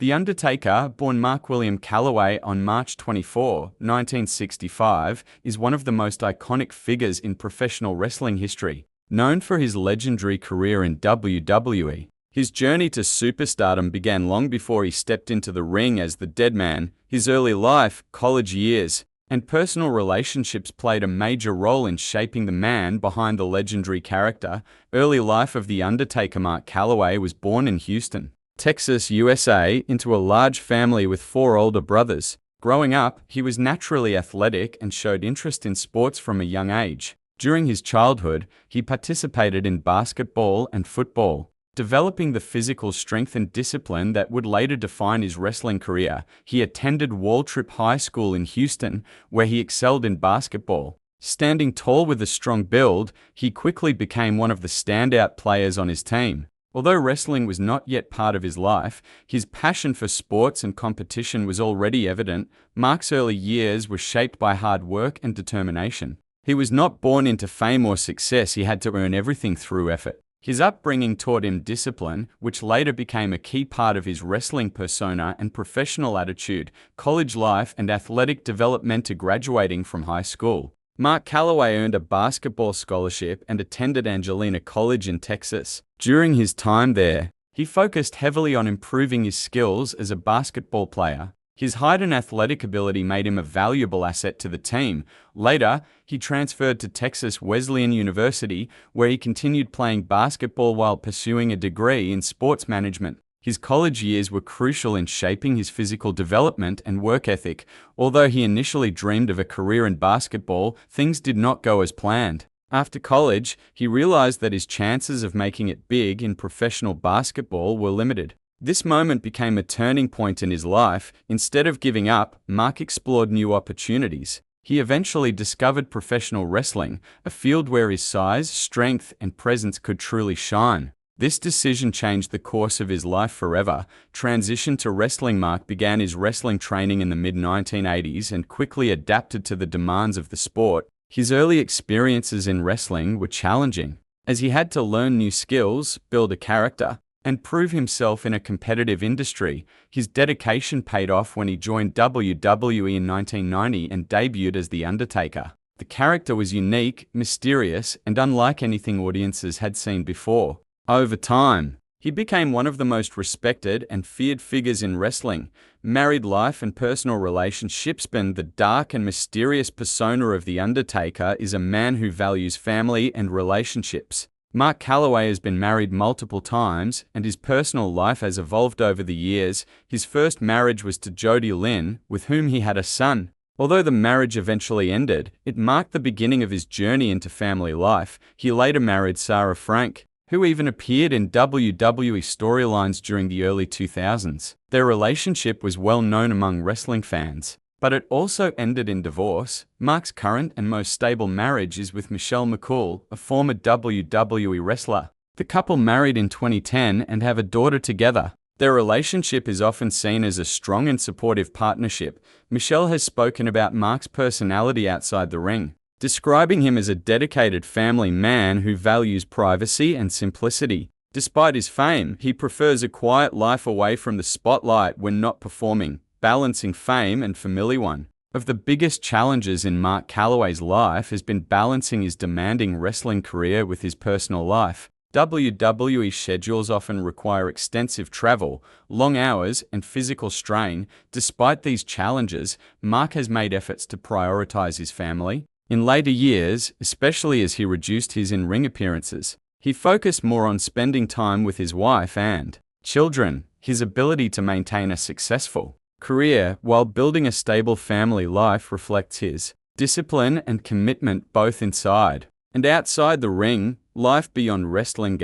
The Undertaker, born Mark William Calloway on March 24, 1965, is one of the most iconic figures in professional wrestling history. Known for his legendary career in WWE, his journey to superstardom began long before he stepped into the ring as the Dead Man. His early life, college years, and personal relationships played a major role in shaping the man behind the legendary character. Early life of The Undertaker. Mark Calloway was born in Houston, Texas, USA, into a large family with 4 older brothers. Growing up, he was naturally athletic and showed interest in sports from a young age. During his childhood, he participated in basketball and football, developing the physical strength and discipline that would later define his wrestling career. He attended Waltrip High School in Houston, where he excelled in basketball. Standing tall with a strong build, he quickly became one of the standout players on his team. Although wrestling was not yet part of his life, his passion for sports and competition was already evident. Mark's early years were shaped by hard work and determination. He was not born into fame or success. He had to earn everything through effort. His upbringing taught him discipline, which later became a key part of his wrestling persona and professional attitude. College life and athletic development. To graduating from high school, Mark Calloway earned a basketball scholarship and attended Angelina College in Texas. During his time there, he focused heavily on improving his skills as a basketball player. His height and athletic ability made him a valuable asset to the team. Later, he transferred to Texas Wesleyan University, where he continued playing basketball while pursuing a degree in sports management. His college years were crucial in shaping his physical development and work ethic. Although he initially dreamed of a career in basketball, things did not go as planned. After college, he realized that his chances of making it big in professional basketball were limited. This moment became a turning point in his life. Instead of giving up, Mark explored new opportunities. He eventually discovered professional wrestling, a field where his size, strength, and presence could truly shine. This decision changed the course of his life forever. Transition to wrestling. Mark began his wrestling training in the mid-1980s and quickly adapted to the demands of the sport. His early experiences in wrestling were challenging, as he had to learn new skills, build a character, and prove himself in a competitive industry. His dedication paid off when he joined WWE in 1990 and debuted as The Undertaker. The character was unique, mysterious, and unlike anything audiences had seen before. Over time, he became one of the most respected and feared figures in wrestling. Married life and personal relationships. The dark and mysterious persona of The Undertaker is a man who values family and relationships. Mark Calloway has been married multiple times, and his personal life has evolved over the years. His first marriage was to Jody Lynn, with whom he had a son. Although the marriage eventually ended, it marked the beginning of his journey into family life. He later married Sarah Frank, who even appeared in WWE storylines during the early 2000s. Their relationship was well known among wrestling fans, but it also ended in divorce. Mark's current and most stable marriage is with Michelle McCool, a former WWE wrestler. The couple married in 2010 and have a daughter together. Their relationship is often seen as a strong and supportive partnership. Michelle has spoken about Mark's personality outside the ring, describing him as a dedicated family man who values privacy and simplicity. Despite his fame, he prefers a quiet life away from the spotlight when not performing, balancing fame and family. One of the biggest challenges in Mark Calloway's life has been balancing his demanding wrestling career with his personal life. WWE schedules often require extensive travel, long hours, and physical strain. Despite these challenges, Mark has made efforts to prioritize his family. In later years, especially as he reduced his in-ring appearances, he focused more on spending time with his wife and children. His ability to maintain a successful career while building a stable family life reflects his discipline and commitment both inside and outside the ring. Life beyond wrestling.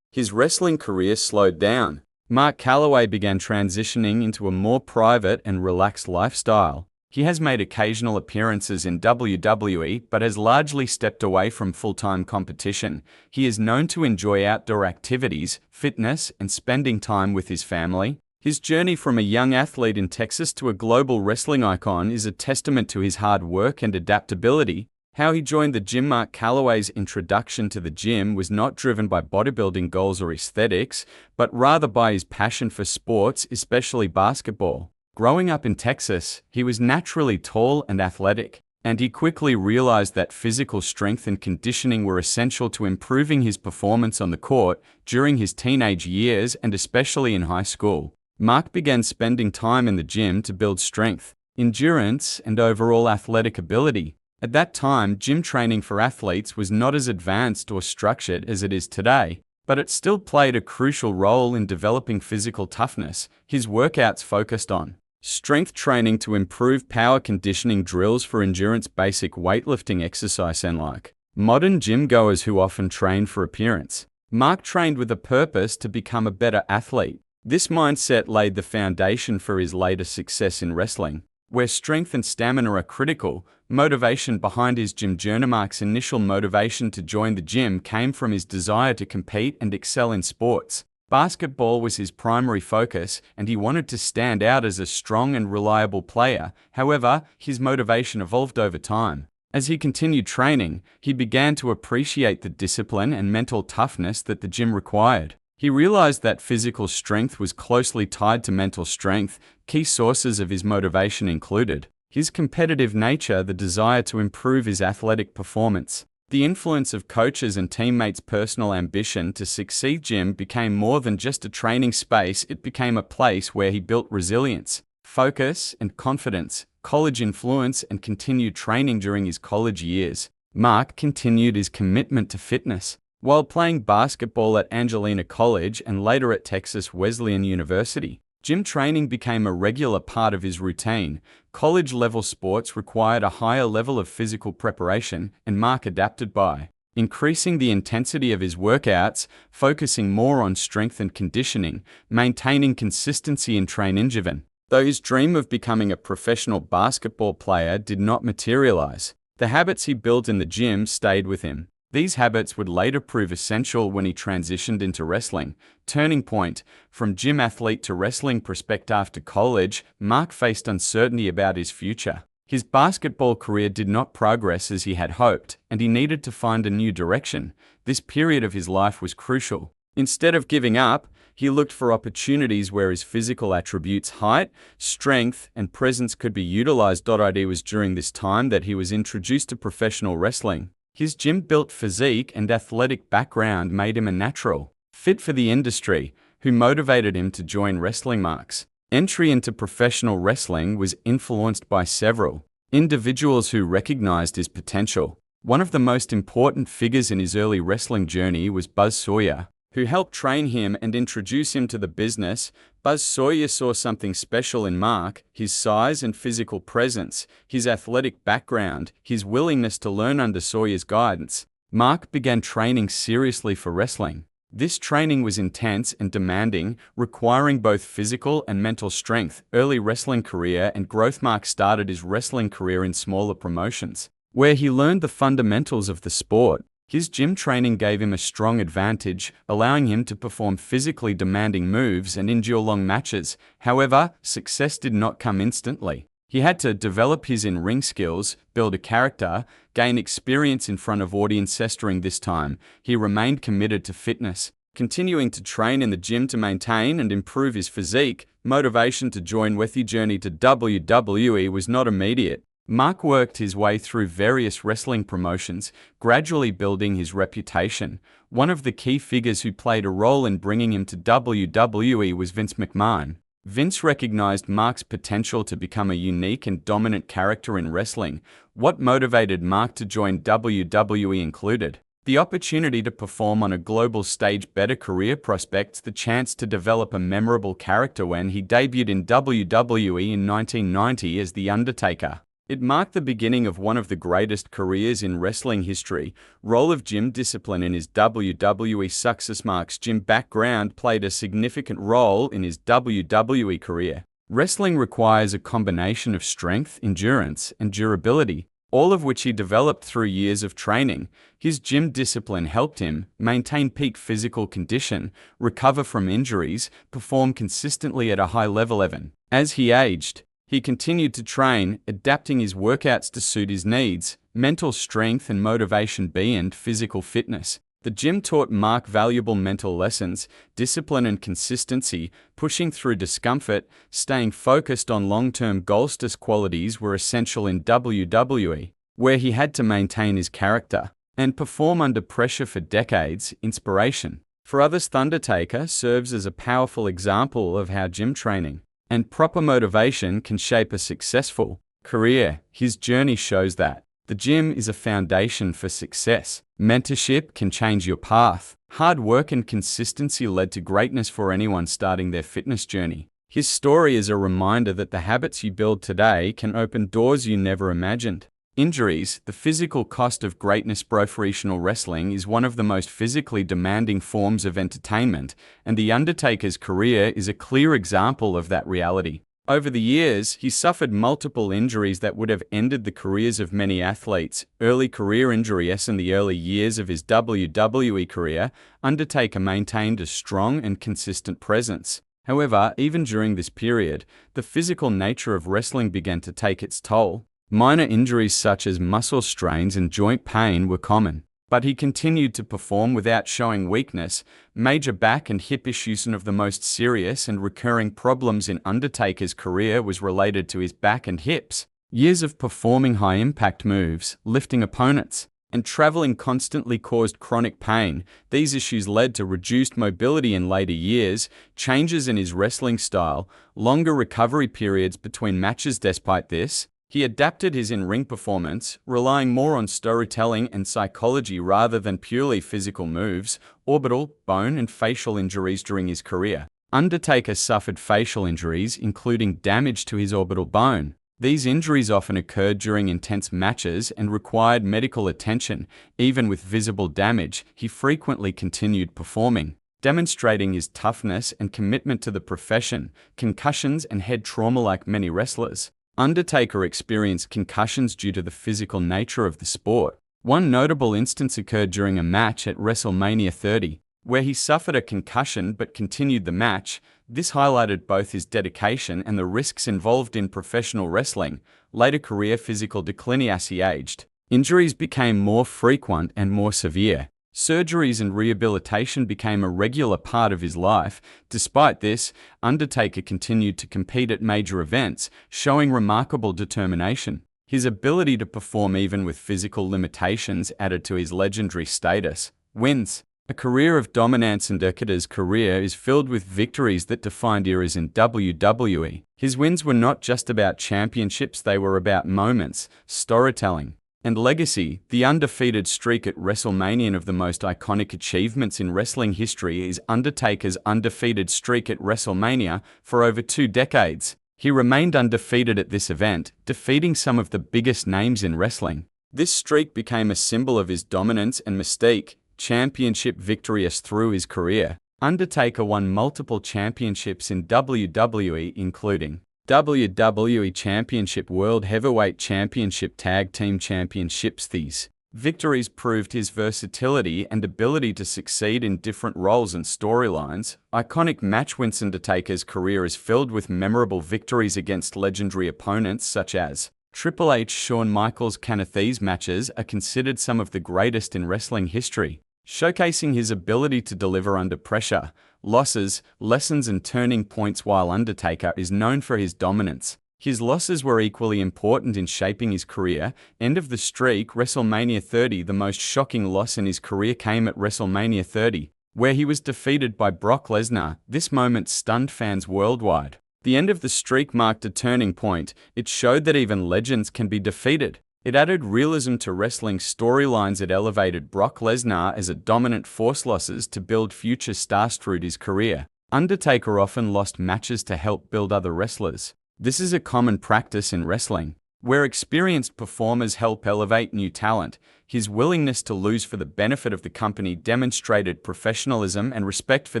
His wrestling career slowed down. Mark Calloway began transitioning into a more private and relaxed lifestyle. He has made occasional appearances in WWE but has largely stepped away from full-time competition. He is known to enjoy outdoor activities, fitness, and spending time with his family. His journey from a young athlete in Texas to a global wrestling icon is a testament to his hard work and adaptability. How he joined the gym. Mark Calloway's introduction to the gym was not driven by bodybuilding goals or aesthetics, but rather by his passion for sports, especially basketball. Growing up in Texas, he was naturally tall and athletic, and he quickly realized that physical strength and conditioning were essential to improving his performance on the court during his teenage years and especially in high school. Mark began spending time in the gym to build strength, endurance, and overall athletic ability. At that time, gym training for athletes was not as advanced or structured as it is today, but it still played a crucial role in developing physical toughness. His workouts focused on strength training to improve power conditioning drills for endurance, basic weightlifting exercise, and like modern gym goers who often train for appearance. Mark trained with a purpose to become a better athlete. This mindset laid the foundation for his later success in wrestling, where strength and stamina are critical. Motivation behind his gym journey. Mark's initial motivation to join the gym came from his desire to compete and excel in sports. Basketball was his primary focus, and he wanted to stand out as a strong and reliable player. However, his motivation evolved over time. As he continued training, he began to appreciate the discipline and mental toughness that the gym required. He realized that physical strength was closely tied to mental strength. Key sources of his motivation included his competitive nature, the desire to improve his athletic performance, the influence of coaches and teammates' personal ambition to succeed. Gym became more than just a training space, it became a place where he built resilience, focus, and confidence. College influence and continued training. During his college years, Mark continued his commitment to fitness. While playing basketball at Angelina College and later at Texas Wesleyan University, gym training became a regular part of his routine. College-level sports required a higher level of physical preparation, and Mark adapted by increasing the intensity of his workouts, focusing more on strength and conditioning, maintaining consistency in training. Though his dream of becoming a professional basketball player did not materialize, the habits he built in the gym stayed with him. These habits would later prove essential when he transitioned into wrestling. Turning point: from gym athlete to wrestling prospect. After college, Mark faced uncertainty about his future. His basketball career did not progress as he had hoped, and he needed to find a new direction. This period of his life was crucial. Instead of giving up, he looked for opportunities where his physical attributes, height, strength, and presence could be utilized. It was during this time that he was introduced to professional wrestling. His gym-built physique and athletic background made him a natural fit for the industry, who motivated him to join wrestling. Mark's entry into professional wrestling was influenced by several individuals who recognized his potential. One of the most important figures in his early wrestling journey was Buzz Sawyer, who helped train him and introduce him to the business. Buzz Sawyer saw something special in Mark: his size and physical presence, his athletic background, his willingness to learn. Under Sawyer's guidance, Mark began training seriously for wrestling. This training was intense and demanding, requiring both physical and mental strength. Early wrestling career and growth. Mark started his wrestling career in smaller promotions, where he learned the fundamentals of the sport. His gym training gave him a strong advantage, allowing him to perform physically demanding moves and endure long matches. However, success did not come instantly. He had to develop his in-ring skills, build a character, gain experience in front of audiences. During this time, he remained committed to fitness, continuing to train in the gym to maintain and improve his physique. Motivation to join Wethy. Journey to WWE was not immediate. Mark worked his way through various wrestling promotions, gradually building his reputation. One of the key figures who played a role in bringing him to WWE was Vince McMahon. Vince recognized Mark's potential to become a unique and dominant character in wrestling. What motivated Mark to join WWE included the opportunity to perform on a global stage, better career prospects, the chance to develop a memorable character. When he debuted in WWE in 1990 as The Undertaker, it marked the beginning of one of the greatest careers in wrestling history. Role of gym discipline in his WWE success. Mark's gym background played a significant role in his WWE career. Wrestling requires a combination of strength, endurance, and durability, all of which he developed through years of training. His gym discipline helped him maintain peak physical condition, recover from injuries, perform consistently at a high level. Even as he aged, He continued to train, adapting his workouts to suit his needs, mental strength and motivation and physical fitness. The gym taught Mark valuable mental lessons, discipline and consistency, pushing through discomfort, staying focused on long-term goals. These qualities were essential in WWE, where he had to maintain his character and perform under pressure for decades. Inspiration for others, Undertaker serves as a powerful example of how gym training and proper motivation can shape a successful career. His journey shows that the gym is a foundation for success. Mentorship can change your path. Hard work and consistency led to greatness for anyone starting their fitness journey. His story is a reminder that the habits you build today can open doors you never imagined. Injuries. The physical cost of greatness. Professional wrestling is one of the most physically demanding forms of entertainment, and The Undertaker's career is a clear example of that reality. Over the years, he suffered multiple injuries that would have ended the careers of many athletes. Early career injuries. In the early years of his WWE career, Undertaker maintained a strong and consistent presence. However, even during this period, the physical nature of wrestling began to take its toll. Minor injuries such as muscle strains and joint pain were common, but he continued to perform without showing weakness. Major back and hip issues. One of the most serious and recurring problems in Undertaker's career was related to his back and hips. Years of performing high-impact moves, lifting opponents, and traveling constantly caused chronic pain. These issues led to reduced mobility in later years, changes in his wrestling style, longer recovery periods between matches. Despite this, he adapted his in-ring performance, relying more on storytelling and psychology rather than purely physical moves. Orbital, bone, and facial injuries. During his career, Undertaker suffered facial injuries, including damage to his orbital bone. These injuries often occurred during intense matches and required medical attention. Even with visible damage, he frequently continued performing, demonstrating his toughness and commitment to the profession. Concussions and head trauma. Like many wrestlers, Undertaker experienced concussions due to the physical nature of the sport. One notable instance occurred during a match at WrestleMania 30, where he suffered a concussion but continued the match. This highlighted both his dedication and the risks involved in professional wrestling. Later career physical decline. As he aged, injuries became more frequent and more severe. Surgeries and rehabilitation became a regular part of his life. Despite this, Undertaker continued to compete at major events, showing remarkable determination. His ability to perform even with physical limitations added to his legendary status. Wins. A career of dominance. Undertaker's career is filled with victories that defined eras in WWE. His wins were not just about championships, they were about moments, storytelling, and legacy. The undefeated streak at WrestleMania. One of the most iconic achievements in wrestling history is Undertaker's undefeated streak at WrestleMania. For over 2 decades, he remained undefeated at this event, defeating some of the biggest names in wrestling. This streak became a symbol of his dominance and mystique. Championship victories. Through his career, Undertaker won multiple championships in WWE, including WWE Championship, World Heavyweight Championship, Tag Team Championships. These victories proved his versatility and ability to succeed in different roles and storylines. Iconic match wins. Undertaker's career is filled with memorable victories against legendary opponents such as Triple H, Shawn Michaels. These matches are considered some of the greatest in wrestling history, showcasing his ability to deliver under pressure. Losses, lessons and turning points. While Undertaker is known for his dominance, his losses were equally important in shaping his career. End of the streak. WrestleMania 30. The most shocking loss in his career came at WrestleMania 30, where he was defeated by Brock Lesnar. This moment stunned fans worldwide. The end of the streak marked a turning point. It showed that even legends can be defeated. It added realism to wrestling storylines. It elevated Brock Lesnar as a dominant force. Losses to build future stars. Through his career, Undertaker often lost matches to help build other wrestlers. This is a common practice in wrestling, where experienced performers help elevate new talent. His willingness to lose for the benefit of the company demonstrated professionalism and respect for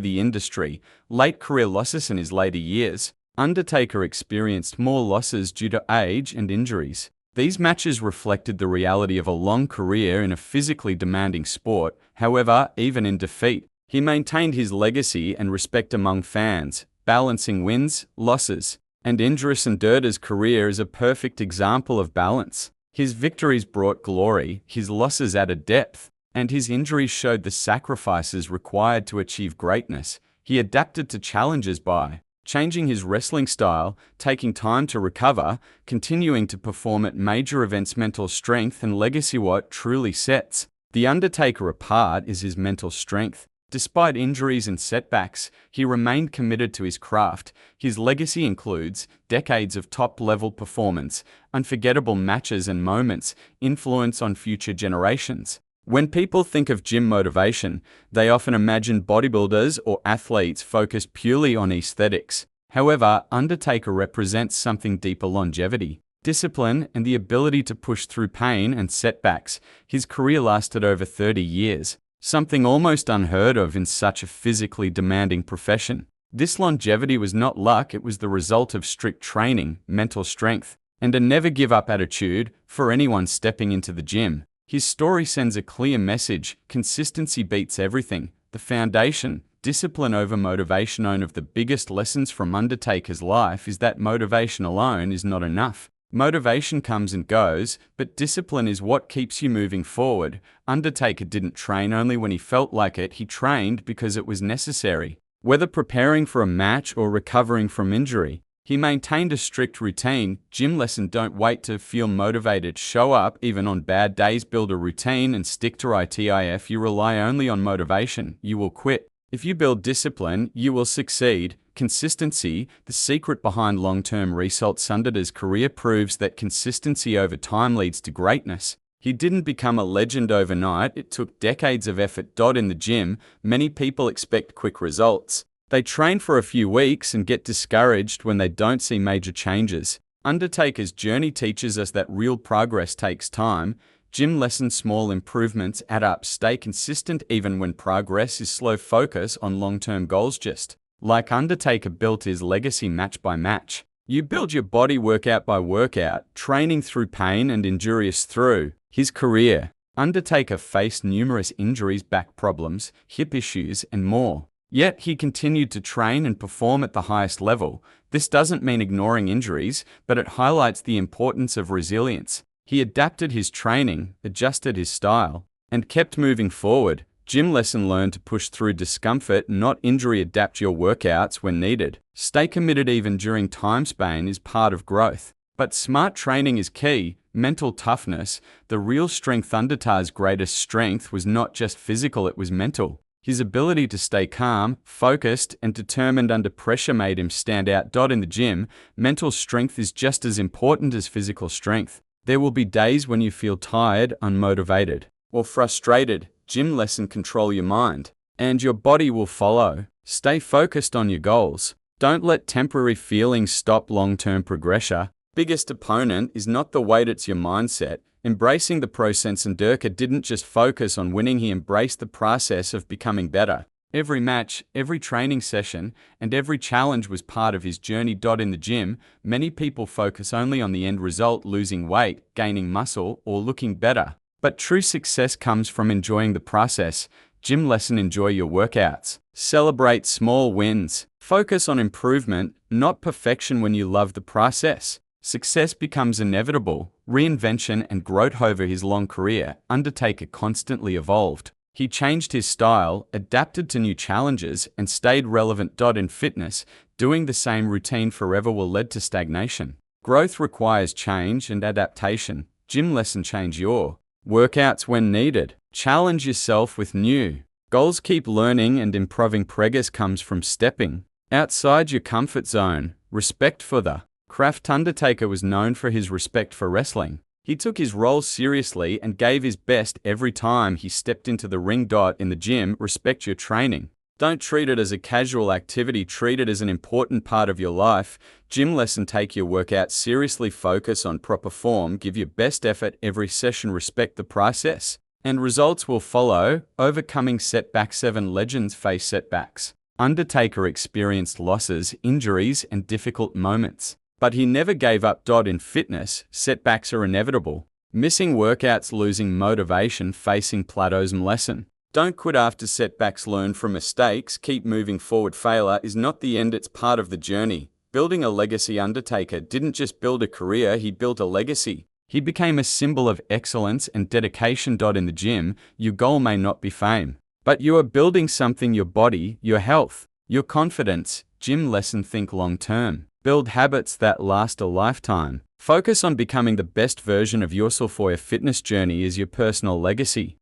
the industry. Late career losses. In his later years, Undertaker experienced more losses due to age and injuries. These matches reflected the reality of a long career in a physically demanding sport. However, even in defeat, he maintained his legacy and respect among fans, balancing wins, losses, And Indris Undertaker's career is a perfect example of balance. His victories brought glory, his losses added depth, and his injuries showed the sacrifices required to achieve greatness. He adapted to challenges by changing his wrestling style, taking time to recover, continuing to perform at major events. Mental strength and legacy. What truly sets The Undertaker apart is his mental strength. Despite injuries and setbacks, he remained committed to his craft. His legacy includes decades of top-level performance, unforgettable matches and moments, influence on future generations. When people think of gym motivation, they often imagine bodybuilders or athletes focused purely on aesthetics. However, Undertaker represents something deeper: longevity, discipline, and the ability to push through pain and setbacks. His career lasted over 30 years, something almost unheard of in such a physically demanding profession. This longevity was not luck, it was the result of strict training, mental strength, and a never-give-up attitude for anyone stepping into the gym. His story sends a clear message: consistency beats everything. The foundation, discipline over motivation. One of the biggest lessons from Undertaker's life is that motivation alone is not enough. Motivation comes and goes, but discipline is what keeps you moving forward. Undertaker didn't train only when he felt like it, he trained because it was necessary. Whether preparing for a match or recovering from injury, he maintained a strict routine. Gym lesson: don't wait to feel motivated. Show up even on bad days. Build a routine and stick to it. If you rely only on motivation, you will quit. If you build discipline, you will succeed. Consistency, the secret behind long-term results. Undertaker's career proves that consistency over time leads to greatness. He didn't become a legend overnight, it took decades of effort. In the gym, many people expect quick results. They train for a few weeks and get discouraged when they don't see major changes. Undertaker's journey teaches us that real progress takes time. Gym lesson: small improvements add up. Stay consistent even when progress is slow. Focus on long-term goals. Just like Undertaker built his legacy match by match, you build your body workout by workout, training through pain and injurious through his career. Undertaker faced numerous injuries, back problems, hip issues, and more. Yet he continued to train and perform at the highest level. This doesn't mean ignoring injuries, but it highlights the importance of resilience. He adapted his training, adjusted his style, and kept moving forward. Gym lesson: learn to push through discomfort, not injury. Adapt your workouts when needed. Stay committed even during time span is part of growth. But smart training is key. Mental toughness, the real strength. Undertaker's greatest strength was not just physical, it was mental. His ability to stay calm, focused, and determined under pressure made him stand out. In the gym, mental strength is just as important as physical strength. There will be days when you feel tired, unmotivated, or frustrated. Gym lesson: control your mind, and your body will follow. Stay focused on your goals. Don't let temporary feelings stop long-term progression. Biggest opponent is not the weight, it's your mindset. Embracing the process. Undertaker didn't just focus on winning, he embraced the process of becoming better. Every match, every training session, and every challenge was part of his journey. In the gym, many people focus only on the end result: losing weight, gaining muscle, or looking better. But true success comes from enjoying the process. Gym lesson: enjoy your workouts. Celebrate small wins. Focus on improvement, not perfection. When you love the process, success becomes inevitable. Reinvention and growth. Over his long career, Undertaker constantly evolved. He changed his style, adapted to new challenges, and stayed relevant. In fitness, doing the same routine forever will lead to stagnation. Growth requires change and adaptation. Gym lesson: change your workouts when needed. Challenge yourself with new goals. Keep learning and improving. Progress comes from stepping outside your comfort zone. Respect for the craft. Undertaker was known for his respect for wrestling. He took his role seriously and gave his best every time he stepped into the ring. In the gym, respect your training. Don't treat it as a casual activity, treat it as an important part of your life. Gym lesson: take your workout seriously, focus on proper form, give your best effort every session, respect the process, and results will follow. Overcoming setbacks. 7 legends face setbacks. Undertaker experienced losses, injuries, and difficult moments, but he never gave up. In fitness, setbacks are inevitable. Missing workouts, losing motivation, facing plateaus. Lesson: don't quit after setbacks, learn from mistakes, keep moving forward. Failure is not the end, it's part of the journey. Building a legacy. Undertaker didn't just build a career, he built a legacy. He became a symbol of excellence and dedication. In the gym, your goal may not be fame, but you are building something: your body, your health, your confidence. Gym lesson: think long term. Build habits that last a lifetime. Focus on becoming the best version of yourself. Your fitness journey is your personal legacy.